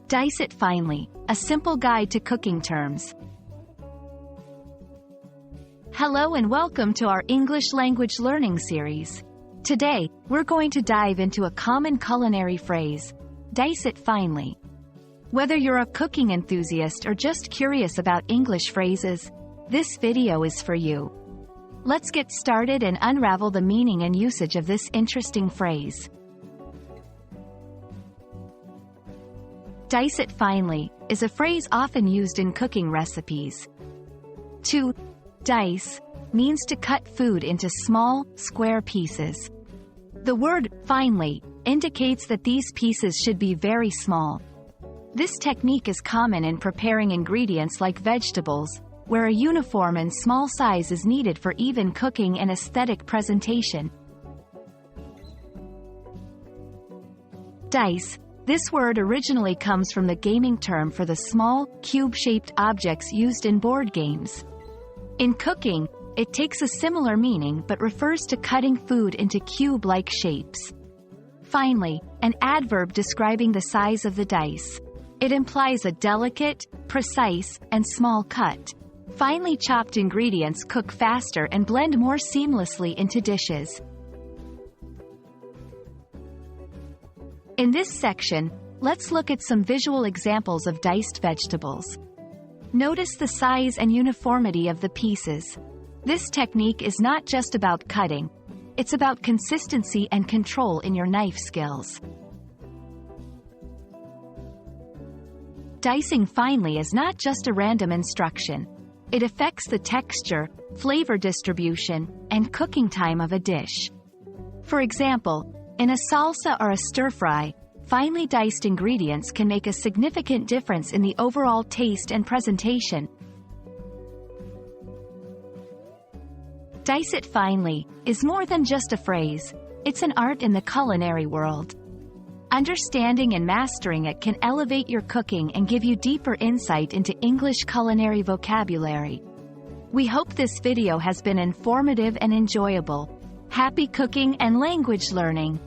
Dice it finely, a simple guide to cooking terms. Hello and welcome to our English language learning series. Today, we're going to dive into a common culinary phrase, dice it finely. Whether you're a cooking enthusiast or just curious about English phrases, this video is for you. Let's get started and unravel the meaning and usage of this interesting phrase. Dice it finely is a phrase often used in cooking recipes. To dice means to cut food into small, square pieces. The word finely indicates that these pieces should be very small. This technique is common in preparing ingredients like vegetables, where a uniform and small size is needed for even cooking and aesthetic presentation. Dice. This word originally comes from the gaming term for the small, cube-shaped objects used in board games. In cooking, it takes a similar meaning but refers to cutting food into cube-like shapes. Finally, an adverb describing the size of the dice. It implies a delicate, precise, and small cut. Finely chopped ingredients cook faster and blend more seamlessly into dishes. In this section, let's look at some visual examples of diced vegetables. Notice the size and uniformity of the pieces. This technique is not just about cutting, it's about consistency and control in your knife skills. Dicing finely is not just a random instruction. It affects the texture, flavor distribution, and cooking time of a dish. For example, in a salsa or a stir-fry, finely diced ingredients can make a significant difference in the overall taste and presentation. Dice it finely is more than just a phrase, it's an art in the culinary world. Understanding and mastering it can elevate your cooking and give you deeper insight into English culinary vocabulary. We hope this video has been informative and enjoyable. Happy cooking and language learning!